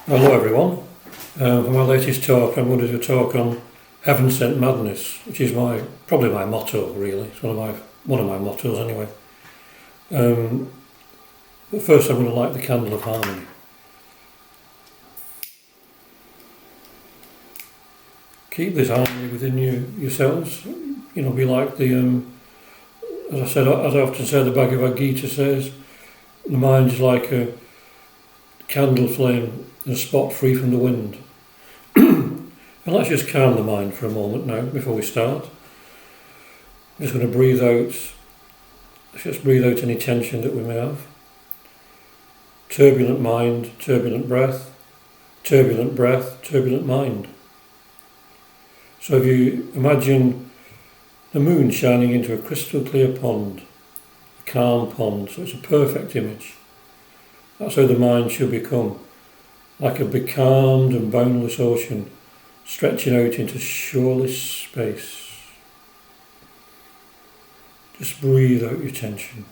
Hello everyone. For my latest talk, I'm going to do a talk on heaven-sent madness, which is probably my motto. Really, it's one of my mottos anyway. But first, I'm going to light the candle of harmony. Keep this harmony within yourselves. Be like the as I often say, the Bhagavad Gita says, the mind is like a candle flame in a spot free from the wind. And let's just calm the mind for a moment now before we start. I'm just going to breathe out. Let's just breathe out any tension that we may have. Turbulent mind, turbulent breath, turbulent mind. So if you imagine the moon shining into a crystal clear pond, a calm pond, so it's a perfect image. That's how the mind should become, like a becalmed and boundless ocean, stretching out into shoreless space. Just breathe out your tension.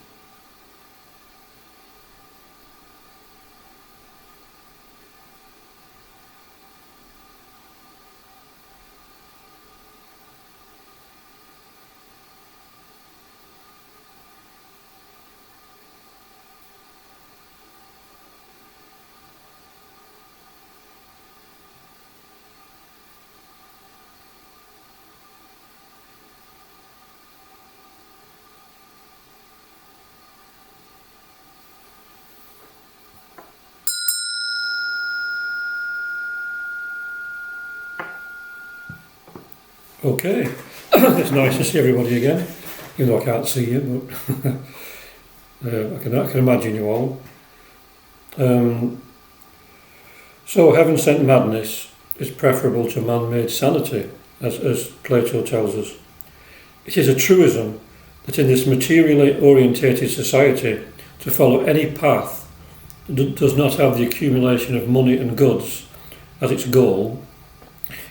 Okay, it's nice to see everybody again, even though I can't see you, but I can imagine you all. So heaven-sent madness is preferable to man-made sanity, as Plato tells us. It is a truism that in this materially orientated society, to follow any path that does not have the accumulation of money and goods as its goal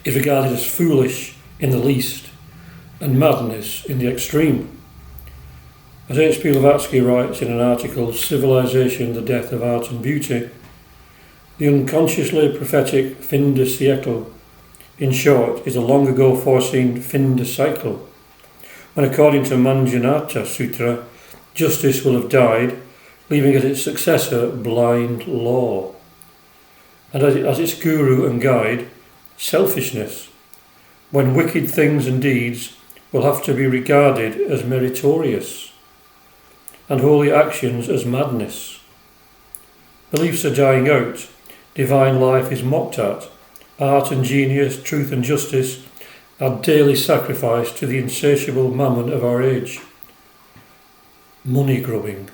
is regarded as foolish in the least, and madness in the extreme. As H.P. Blavatsky writes in an article, Civilization, the Death of Art and Beauty, the unconsciously prophetic fin de siècle, in short, is a long ago foreseen fin de cycle, when according to Manjunath Sutra, justice will have died, leaving as its successor blind law, and as its guru and guide, selfishness, when wicked things and deeds will have to be regarded as meritorious, and holy actions as madness. Beliefs are dying out, divine life is mocked at, art and genius, truth and justice are daily sacrificed to the insatiable mammon of our age. Money grubbing.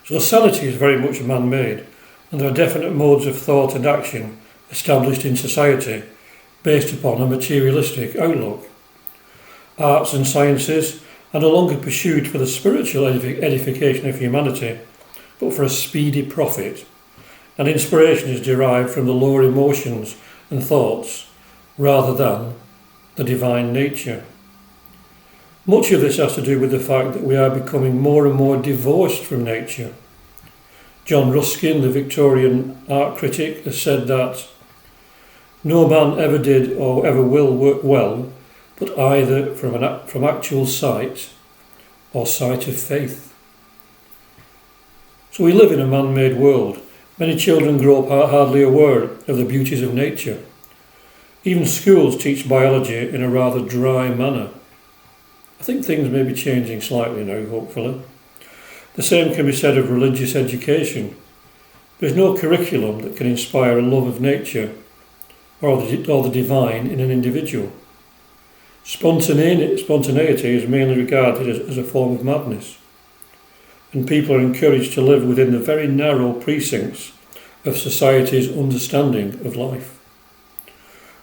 So sanity is very much man-made, and there are definite modes of thought and action established in society based upon a materialistic outlook. Arts and sciences are no longer pursued for the spiritual edification of humanity, but for a speedy profit, and inspiration is derived from the lower emotions and thoughts rather than the divine nature. Much of this has to do with the fact that we are becoming more and more divorced from nature. John Ruskin, the Victorian art critic, has said that no man ever did or ever will work well, but either from actual sight or sight of faith. So we live in a man-made world. Many children grow up hardly aware of the beauties of nature. Even schools teach biology in a rather dry manner. I think things may be changing slightly now, hopefully. The same can be said of religious education. There's no curriculum that can inspire a love of nature or the divine in an individual. Spontaneity is mainly regarded as a form of madness, and people are encouraged to live within the very narrow precincts of society's understanding of life.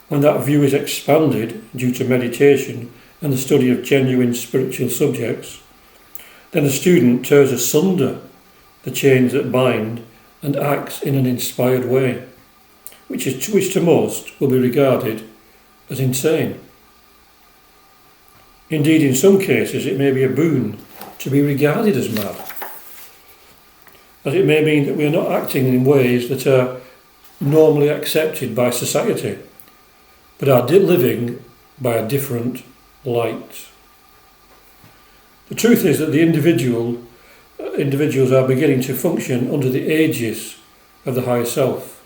When that view is expanded due to meditation and the study of genuine spiritual subjects, then the student tears asunder the chains that bind and acts in an inspired way, which to most will be regarded as insane. Indeed, in some cases, it may be a boon to be regarded as mad. as it may mean that we are not acting in ways that are normally accepted by society, but are living by a different light. The truth is that the individuals are beginning to function under the aegis of the higher self,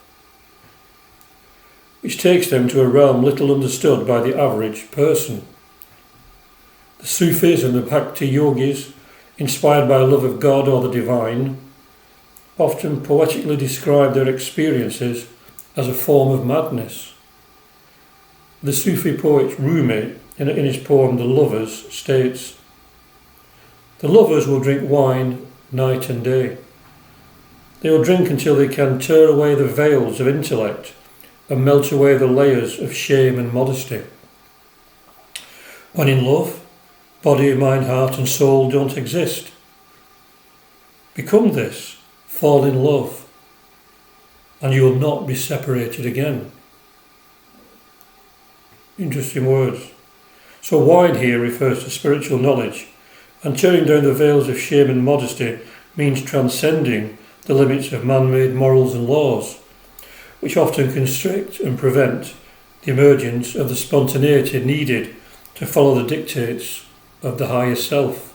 which takes them to a realm little understood by the average person. The Sufis and the Bhakti yogis, inspired by a love of God or the divine, often poetically describe their experiences as a form of madness. The Sufi poet Rumi, in his poem The Lovers, states, "The lovers will drink wine night and day. They will drink until they can tear away the veils of intellect and melt away the layers of shame and modesty. When in love, body, mind, heart and soul don't exist. Become this, fall in love, and you will not be separated again." Interesting words. So wine here refers to spiritual knowledge, and tearing down the veils of shame and modesty means transcending the limits of man-made morals and laws, which often constrict and prevent the emergence of the spontaneity needed to follow the dictates of the higher self.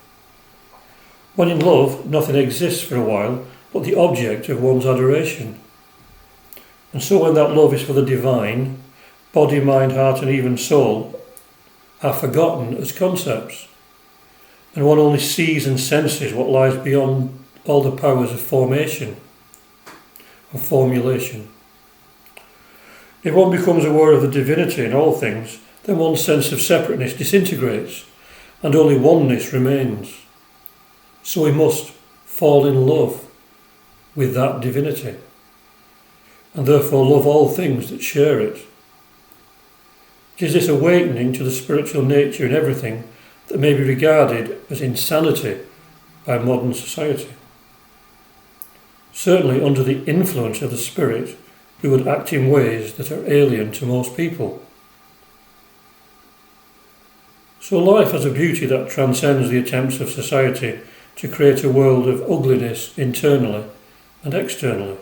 When in love, nothing exists for a while but the object of one's adoration. And so when that love is for the divine, body, mind, heart and even soul are forgotten as concepts, and one only sees and senses what lies beyond all the powers of formation and formulation. If one becomes aware of the divinity in all things, then one's sense of separateness disintegrates and only oneness remains. So we must fall in love with that divinity and therefore love all things that share it. It is this awakening to the spiritual nature in everything that may be regarded as insanity by modern society. Certainly under the influence of the Spirit, we would act in ways that are alien to most people. So life has a beauty that transcends the attempts of society to create a world of ugliness internally and externally.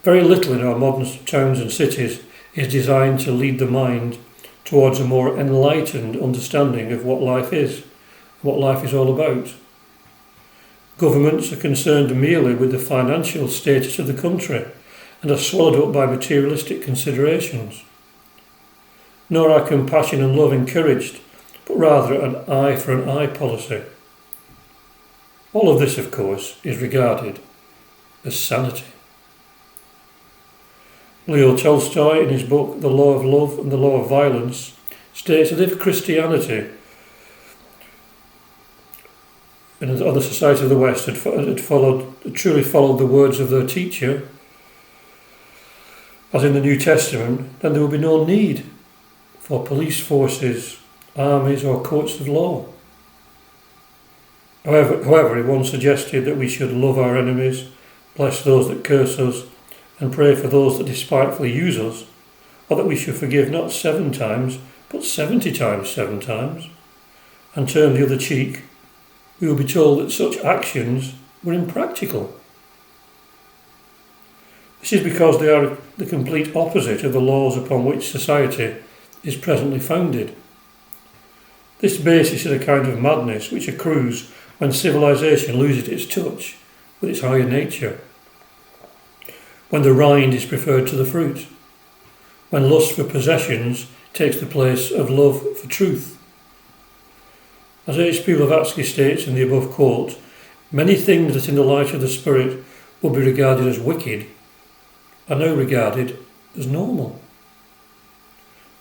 Very little in our modern towns and cities is designed to lead the mind towards a more enlightened understanding of what life is, what life is all about. Governments are concerned merely with the financial status of the country and are swallowed up by materialistic considerations. Nor are compassion and love encouraged, but rather an eye for an eye policy. All of this, of course, is regarded as sanity. Leo Tolstoy, in his book The Law of Love and the Law of Violence, states that if Christianity and other societies of the West had truly followed the words of their teacher, as in the New Testament, then there would be no need for police forces, armies or courts of law. However, he once suggested that we should love our enemies, bless those that curse us, and pray for those that despitefully use us, or that we should forgive not 7 times, but 70 times 7 times, and turn the other cheek. We will be told that such actions were impractical. This is because they are the complete opposite of the laws upon which society is presently founded. This basis is a kind of madness which accrues when civilization loses its touch with its higher nature, when the rind is preferred to the fruit, when lust for possessions takes the place of love for truth. As H.P. Blavatsky states in the above quote, many things that in the light of the Spirit would be regarded as wicked are now regarded as normal.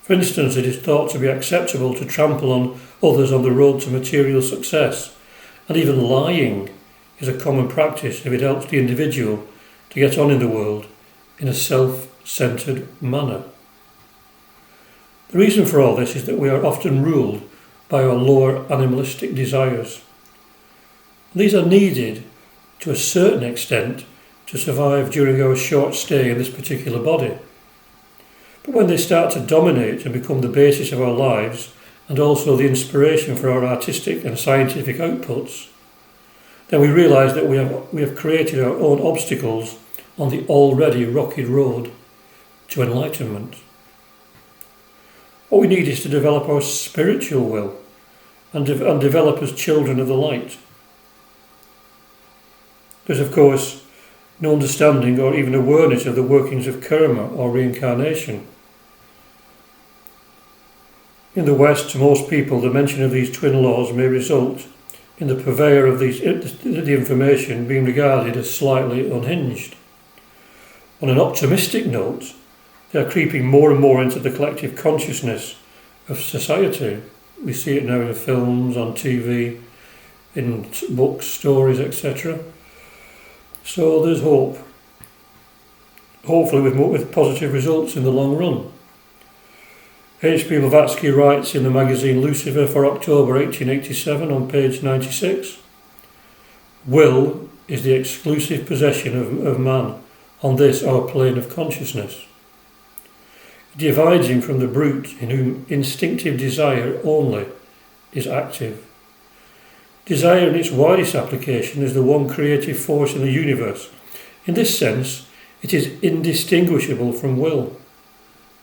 For instance, it is thought to be acceptable to trample on others on the road to material success, and even lying is a common practice if it helps the individual to get on in the world in a self-centred manner. The reason for all this is that we are often ruled by our lower animalistic desires. These are needed to a certain extent to survive during our short stay in this particular body. But when they start to dominate and become the basis of our lives and also the inspiration for our artistic and scientific outputs, then we realise that we have created our own obstacles on the already rocky road to enlightenment. What we need is to develop our spiritual will and develop as children of the light. There's, of course, no understanding or even awareness of the workings of karma or reincarnation. In the West, to most people, the mention of these twin laws may result in the purveyor of the information being regarded as slightly unhinged. On an optimistic note, they are creeping more and more into the collective consciousness of society. We see it now in films, on TV, in books, stories, etc. So there's hope. Hopefully with positive results in the long run. H.P. Blavatsky writes in the magazine Lucifer for October 1887 on page 96, "Will is the exclusive possession of man on this our plane of consciousness. It divides him from the brute in whom instinctive desire only is active. Desire in its widest application is the one creative force in the universe. In this sense, it is indistinguishable from will.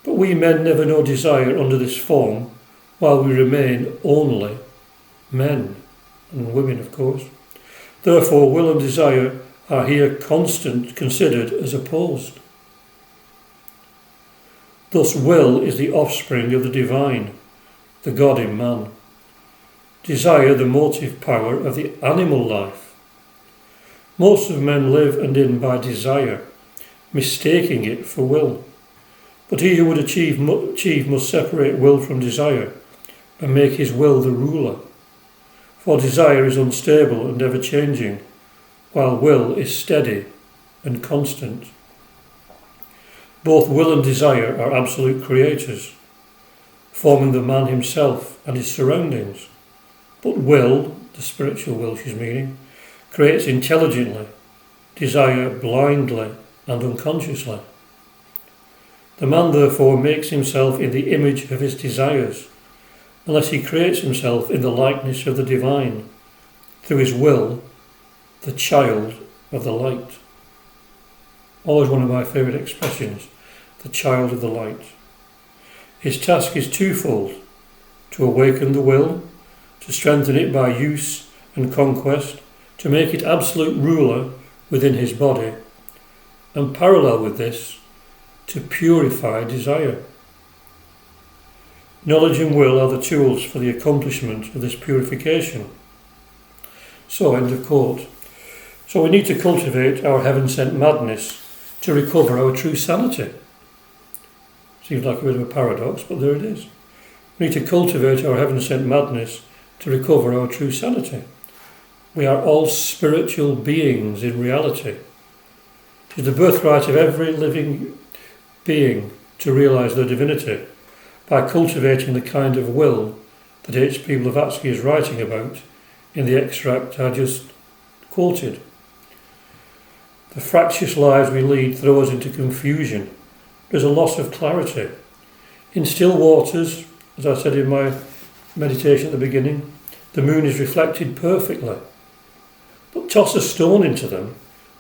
But we men never know desire under this form, while we remain only men, and women of course. Therefore will and desire are here considered as opposed. Thus will is the offspring of the divine, the God in man. Desire the motive power of the animal life. Most of men live and in by desire, mistaking it for will. But he who would achieve must separate will from desire and make his will the ruler. For desire is unstable and ever-changing, while will is steady and constant. Both will and desire are absolute creators, forming the man himself and his surroundings. But will, the spiritual will she's meaning, creates intelligently, desire blindly and unconsciously. The man therefore makes himself in the image of his desires, unless he creates himself in the likeness of the divine, through his will, the child of the light. Always one of my favourite expressions, the child of the light. His task is twofold: to awaken the will, to strengthen it by use and conquest, to make it absolute ruler within his body, and parallel with this, to purify desire. Knowledge and will are the tools for the accomplishment of this purification." So, end of quote. So we need to cultivate our heaven-sent madness to recover our true sanity. Seems like a bit of a paradox, but there it is. We need to cultivate our heaven-sent madness to recover our true sanity. We are all spiritual beings in reality. It is the birthright of every living being to realise their divinity by cultivating the kind of will that H.P. Blavatsky is writing about in the extract I just quoted. The fractious lives we lead throw us into confusion. There's a loss of clarity. In still waters, as I said in my meditation at the beginning, the moon is reflected perfectly. But toss a stone into them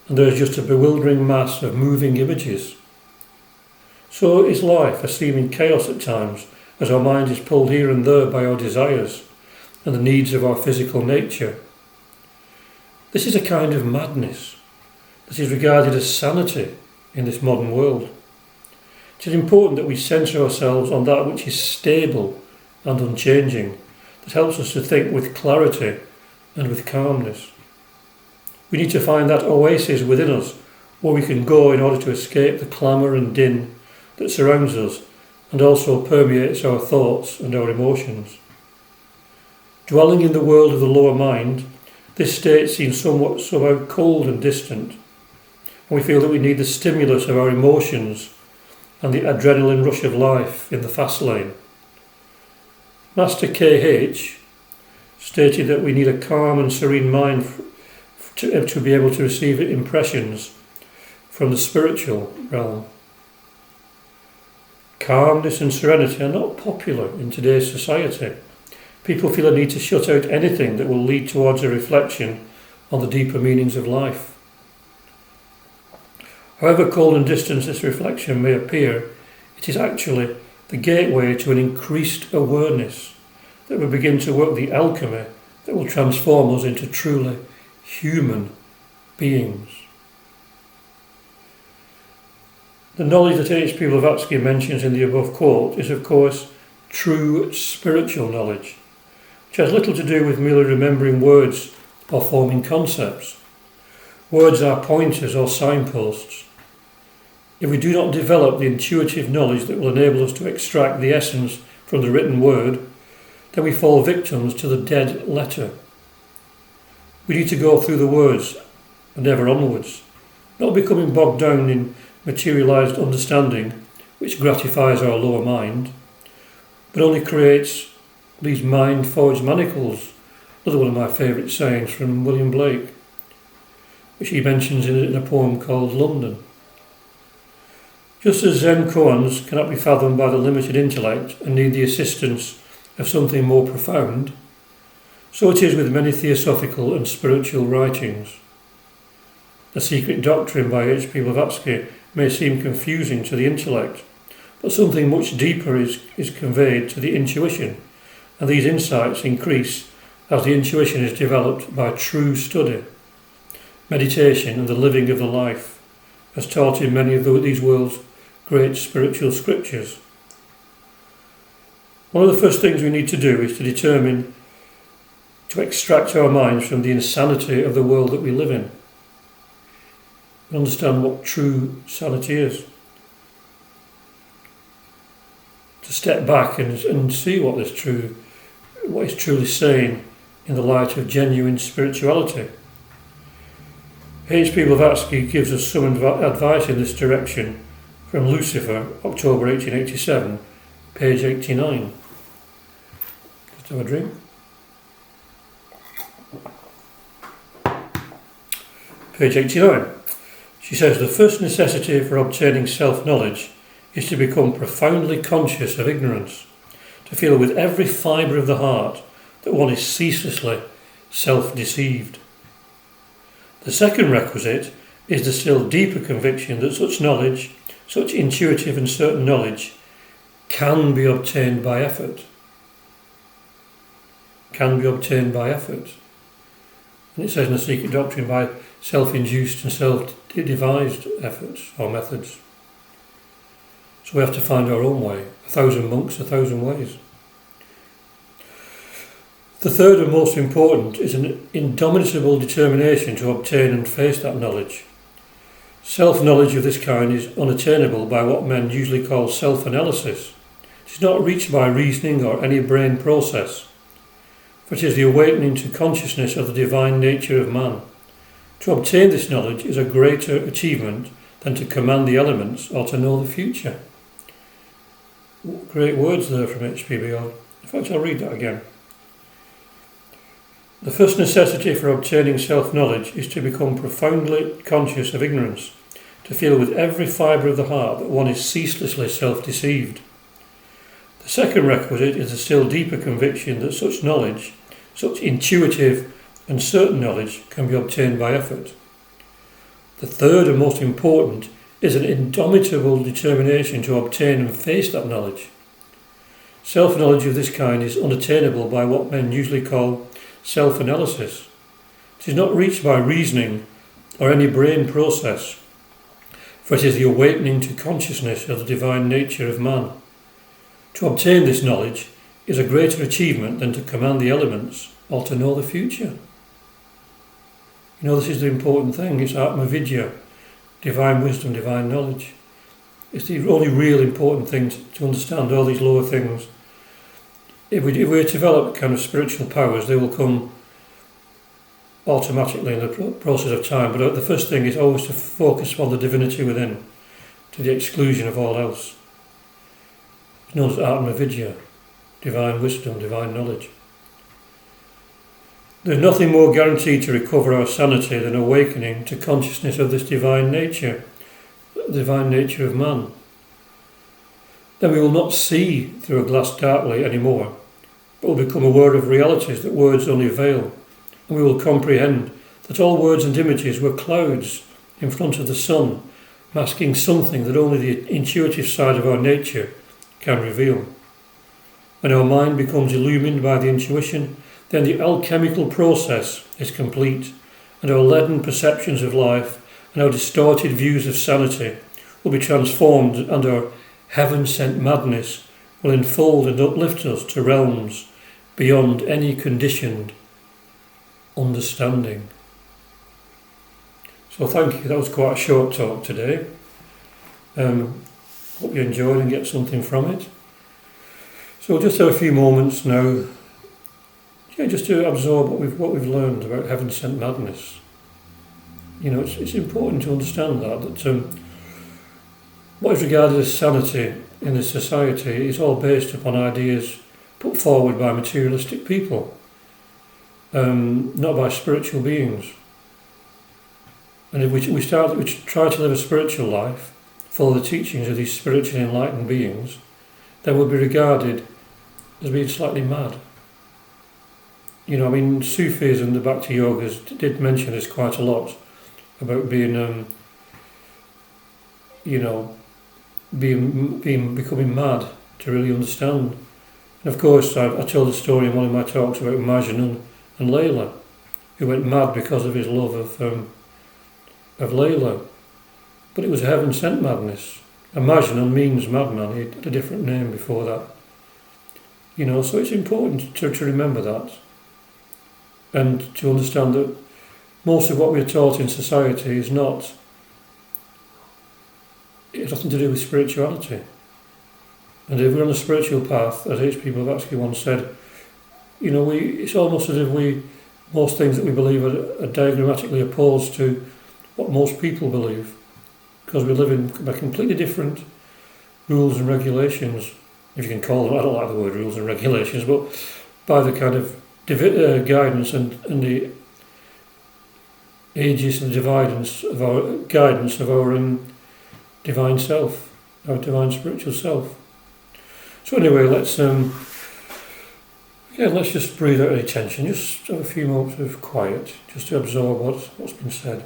and there is just a bewildering mass of moving images. So is life, a seeming chaos at times, as our mind is pulled here and there by our desires and the needs of our physical nature. This is a kind of madness that is regarded as sanity in this modern world. It is important that we centre ourselves on that which is stable and unchanging, that helps us to think with clarity and with calmness. We need to find that oasis within us where we can go in order to escape the clamour and din that surrounds us and also permeates our thoughts and our emotions. Dwelling in the world of the lower mind, this state seems somehow cold and distant, and we feel that we need the stimulus of our emotions and the adrenaline rush of life in the fast lane. Master K.H. stated that we need a calm and serene mind to be able to receive impressions from the spiritual realm. Calmness and serenity are not popular in today's society. People feel a need to shut out anything that will lead towards a reflection on the deeper meanings of life. However cold and distant this reflection may appear, it is actually the gateway to an increased awareness that will begin to work the alchemy that will transform us into truly human beings. The knowledge that H.P. Blavatsky mentions in the above quote is, of course, true spiritual knowledge, which has little to do with merely remembering words or forming concepts. Words are pointers or signposts. If we do not develop the intuitive knowledge that will enable us to extract the essence from the written word, then we fall victims to the dead letter. We need to go through the words and ever onwards, not becoming bogged down in materialised understanding which gratifies our lower mind, but only creates these mind-forged manacles. Another one of my favourite sayings from William Blake, which he mentions in a poem called London. Just as Zen koans cannot be fathomed by the limited intellect and need the assistance of something more profound, so it is with many theosophical and spiritual writings. The Secret Doctrine by H.P. Blavatsky may seem confusing to the intellect, but something much deeper is conveyed to the intuition, and these insights increase as the intuition is developed by true study, meditation and the living of the life, as taught in many of these world's great spiritual scriptures. One of the first things we need to do is to determine to extract our minds from the insanity of the world that we live in. Understand what true sanity is. To step back and see what is truly saying in the light of genuine spirituality. H.P. Blavatsky gives us some advice in this direction from Lucifer, October 1887, page 89. Just have a drink. Page 89. She says, the first necessity for obtaining self-knowledge is to become profoundly conscious of ignorance, to feel with every fibre of the heart that one is ceaselessly self-deceived. The second requisite is the still deeper conviction that such knowledge, such intuitive and certain knowledge, can be obtained by effort. Can be obtained by effort. And it says in the Secret Doctrine by self-induced and self-devised efforts or methods. So we have to find our own way. 1,000 monks, 1,000 ways. The third and most important is an indomitable determination to obtain and face that knowledge. Self-knowledge of this kind is unattainable by what men usually call self-analysis. It is not reached by reasoning or any brain process, for it is the awakening to consciousness of the divine nature of man. To obtain this knowledge is a greater achievement than to command the elements or to know the future. Great words there from H.P.B. In fact, I'll read that again. The first necessity for obtaining self-knowledge is to become profoundly conscious of ignorance, to feel with every fibre of the heart that one is ceaselessly self-deceived. The second requisite is a still deeper conviction that such knowledge, such intuitive and certain knowledge, can be obtained by effort. The third and most important is an indomitable determination to obtain and face that knowledge. Self-knowledge of this kind is unattainable by what men usually call self-analysis. It is not reached by reasoning or any brain process, for it is the awakening to consciousness of the divine nature of man. To obtain this knowledge is a greater achievement than to command the elements or to know the future. You know, this is the important thing. It's Atma Vidya, divine wisdom, divine knowledge. It's the only real important thing to understand. All these lower things, if we develop kind of spiritual powers, they will come automatically in the process of time. But the first thing is always to focus on the divinity within, to the exclusion of all else. It's known as Atma Vidya, divine wisdom, divine knowledge. There's nothing more guaranteed to recover our sanity than awakening to consciousness of this divine nature, the divine nature of man. Then we will not see through a glass darkly anymore, but will become aware of realities that words only veil, and we will comprehend that all words and images were clouds in front of the sun, masking something that only the intuitive side of our nature can reveal. When our mind becomes illumined by the intuition, then the alchemical process is complete, and our leaden perceptions of life and our distorted views of sanity will be transformed, and our heaven-sent madness will enfold and uplift us to realms beyond any conditioned understanding. So thank you, that was quite a short talk today. Hope you enjoyed and get something from it. So we'll just have a few moments now, just to absorb what we've learned about heaven-sent madness. It's important to understand that what is regarded as sanity in this society is all based upon ideas put forward by materialistic people, not by spiritual beings. And if we try to live a spiritual life, follow the teachings of these spiritually enlightened beings, then we'll be regarded as being slightly mad. Sufis and the Bhakti Yogas did mention this quite a lot, about being, becoming mad to really understand. And of course, I told a story in one of my talks about Majnun and Layla, who went mad because of his love of Layla. But it was a heaven-sent madness. And Majnun means madman. He had a different name before that. So it's important to remember that, and to understand that most of what we're taught in society it has nothing to do with spirituality. And if we're on a spiritual path, as H.P. Blavatsky once said, it's almost as if most things that we believe are diagrammatically opposed to what most people believe, because we live by completely different rules and regulations, if you can call them. I don't like the word rules and regulations, but by the kind of guidance and the aegis and the guidance of our divine self, our divine spiritual self. So anyway, let's just breathe out any tension. Just have a few moments of quiet, just to absorb what's been said.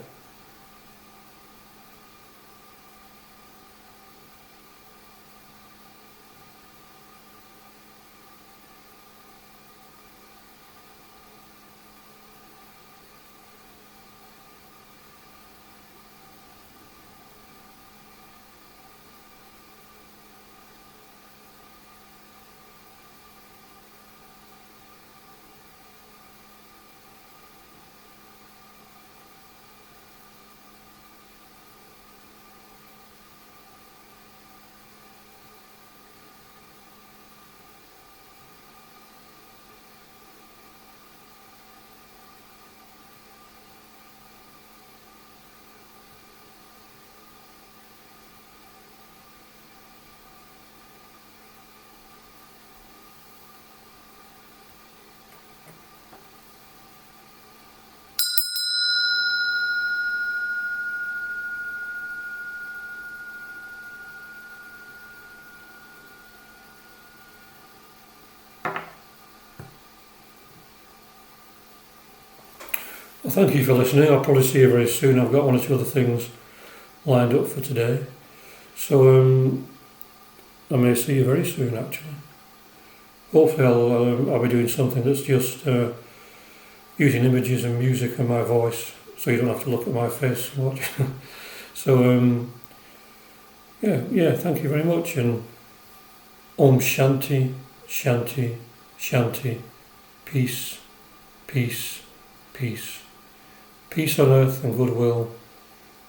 Well, thank you for listening. I'll probably see you very soon. I've got one or two other things lined up for today. So I may see you very soon, actually. Hopefully I'll be doing something that's just using images and music and my voice, so you don't have to look at my face and watch. So thank you very much, and Om Shanti, Shanti, Shanti, peace, peace, peace. Peace on earth and goodwill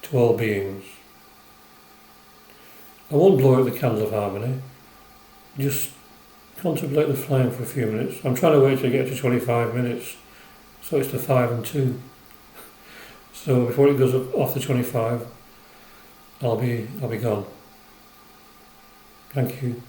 to all beings. I won't blow out the candle of harmony. Just contemplate the flame for a few minutes. I'm trying to wait to get to 25 minutes, so it's to 5 and 2. So before it goes off the 25, I'll be gone. Thank you.